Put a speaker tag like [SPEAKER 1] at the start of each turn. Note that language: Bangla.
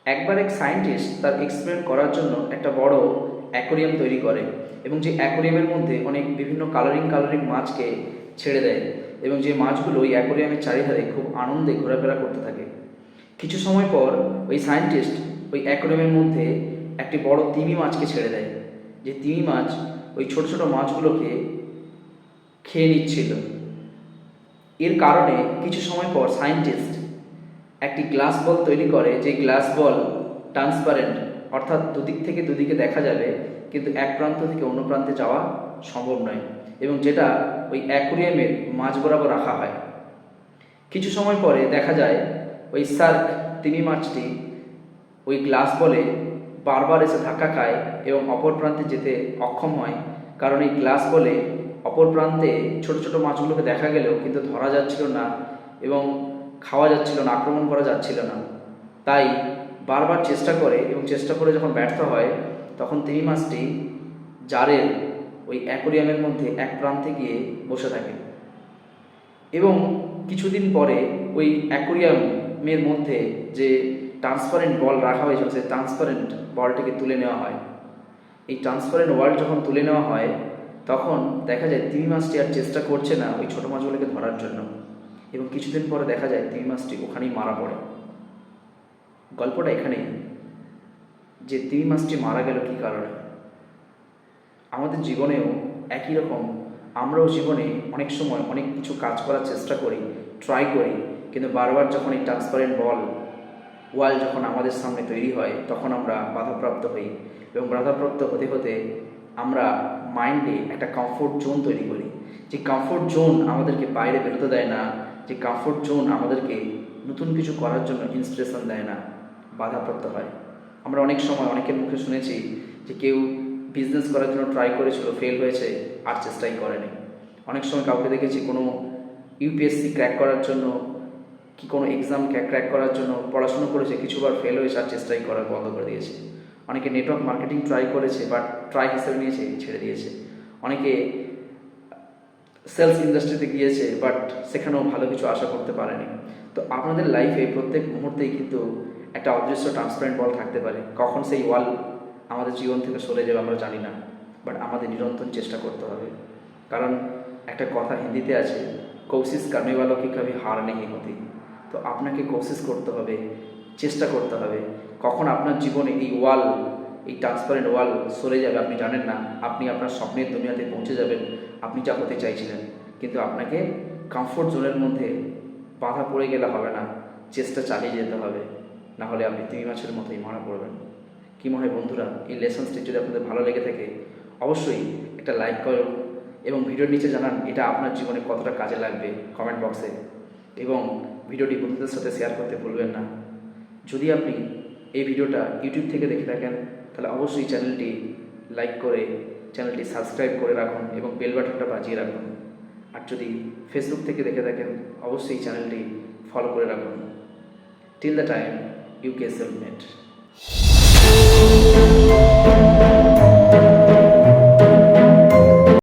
[SPEAKER 1] একবার এক সায়েন্টিস্ট তার এক্সপেরিমেন্ট করার জন্য একটা বড় অ্যাকোরিয়াম তৈরি করে এবং যে অ্যাকোরিয়ামের মধ্যে অনেক বিভিন্ন কালারিং কালারিং মাছকে ছেড়ে দেয় এবং যে মাছগুলো ওই অ্যাকোরিয়ামের চারিধারে খুব আনন্দে ঘোরাফেরা করতে থাকে। কিছু সময় পর ওই সায়েন্টিস্ট ওই অ্যাকোরিয়ামের মধ্যে একটি বড় তিমি মাছকে ছেড়ে দেয়। যে তিমি মাছ ওই ছোট ছোট মাছগুলোকে খেয়ে নিচ্ছিল। এর কারণে কিছু সময় পর সায়েন্টিস্ট একটি গ্লাস বল তৈরি করে, যে গ্লাস বল ট্রান্সপারেন্ট, অর্থাৎ দুদিক থেকে দুদিকে দেখা যাবে কিন্তু এক প্রান্ত থেকে অন্য প্রান্তে যাওয়া সম্ভব নয়, এবং যেটা ওই অ্যাকোরিয়ামের মাঝ বরাবর রাখা হয়। কিছু সময় পরে দেখা যায় ওই শার্ক তিমি মাছটি ওই গ্লাস বলে বারবার এসে ধাক্কা খায় এবং অপর প্রান্তে যেতে অক্ষম হয়, কারণ এই গ্লাস বলে অপর প্রান্তে ছোট ছোট মাছগুলোকে দেখা গেলেও কিন্তু ধরা যাচ্ছিল না এবং খাওয়া যাচ্ছিল না, আক্রমণ করা যাচ্ছিল না। তাই বারবার চেষ্টা করে এবং চেষ্টা করে যখন ব্যর্থ হয় তখন তিমি মাছটি জারের ওই অ্যাকোরিয়ামের মধ্যে এক প্রান্তে গিয়ে বসে থাকে এবং কিছুদিন পরে ওই অ্যাকোরিয়ামের মধ্যে যে ট্রান্সপারেন্ট বল রাখা হয়েছিল সেই ট্রান্সপারেন্ট বলটিকে তুলে নেওয়া হয়। এই ট্রান্সপারেন্ট বল যখন তুলে নেওয়া হয় তখন দেখা যায় তিমি মাছটি আর চেষ্টা করছে না ওই ছোটো মাছগুলোকে ধরার জন্য, এবং কিছুদিন পরে দেখা যায় তিমি মাছটি ওখানেই মারা পড়ে। গল্পটা এখানেই যে তিমি মাছটি মারা গেল কী কারণে। আমাদের জীবনেও একই রকম, আমরাও জীবনে অনেক সময় অনেক কিছু কাজ করার চেষ্টা করি, ট্রাই করি, কিন্তু বারবার যখন এই ট্রান্সপারেন্ট ওয়াল যখন আমাদের সামনে তৈরি হয় তখন আমরা বাধাপ্রাপ্ত হই, এবং বাধাপ্রাপ্ত হতে হতে আমরা মাইন্ডে একটা কমফোর্ট জোন তৈরি করি। যে কমফোর্ট জোন আমাদেরকে বাইরে বেরোতে দেয় না, যে কমফোর্ট জোন আমাদেরকে নতুন কিছু করার জন্য ইন্সপিরেশন দেয় না, বাধাপ্রাপ্ত হয়। আমরা অনেক সময় অনেকের মুখে শুনেছি যে কেউ বিজনেস করার জন্য ট্রাই করেছিল, ফেল হয়েছে, আর চেষ্টাই করেনি। অনেক সময় কাউকে দেখেছি কোনো ইউপিএসসি ক্র্যাক করার জন্য কি কোনো এক্সাম ক্র্যাক করার জন্য পড়াশুনো করেছে, কিছুবার ফেল হয়েছে, আর চেষ্টাই করা বন্ধ করে দিয়েছে। অনেকে নেটওয়ার্ক মার্কেটিং ট্রাই করেছে বাট ট্রাই হিসেবে নিয়েছে, ছেড়ে দিয়েছে। অনেকে সেলস ইন্ডাস্ট্রিতে গিয়েছে বাট সেখানেও ভালো কিছু আশা করতে পারেনি। তো আপনাদের লাইফে প্রত্যেক মুহূর্তেই কিন্তু একটা অদৃশ্য ট্রান্সপারেন্ট বল থাকতে পারে। কখন সেই ওয়াল আমাদের জীবন থেকে সরে যাবে আমরা জানি না, বাট আমাদের নিরন্তর চেষ্টা করতে হবে। কারণ একটা কথা হিন্দিতে আছে, কোশিশ করনে ওয়ালো কি কভি হার নেই হতি। তো আপনাকে কোশিশ করতে হবে, চেষ্টা করতে হবে। কখন আপনার জীবনে এই ট্রান্সপারেন্ট ওয়াল সরে যাবে আপনি জানেন না। আপনি আপনার স্বপ্নের দুনিয়াতে পৌঁছে যাবেন, আপনি যা হতে চাইছিলেন, কিন্তু আপনাকে কমফোর্ট জোনের মধ্যে বাধা পড়ে গেলে হবে না, চেষ্টা চালিয়ে যেতে হবে, না হলে আপনি তিমি মাছের মতোই মারা পড়বেন। কী মনে হয় বন্ধুরা, এই লেসন্সটি যদি আপনাদের ভালো লেগে থাকে অবশ্যই একটা লাইক করুন এবং ভিডিওর নিচে জানান এটা আপনার জীবনে কতটা কাজে লাগবে কমেন্ট বক্সে, এবং ভিডিওটি বন্ধুদের সাথে শেয়ার করতে ভুলবেন না। যদি আপনি এই ভিডিওটা ইউটিউব থেকে দেখে থাকেন তাহলে অবশ্যই চ্যানেলটি লাইক করে চ্যানেলটি সাবস্ক্রাইব করে রাখুন এবং বেল বাটনটা বাজিয়ে রাখুন। আর যদি ফেসবুক থেকে দেখে থাকেন অবশ্যই চ্যানেলটি ফলো করে রাখুন। Till the time, UK self made.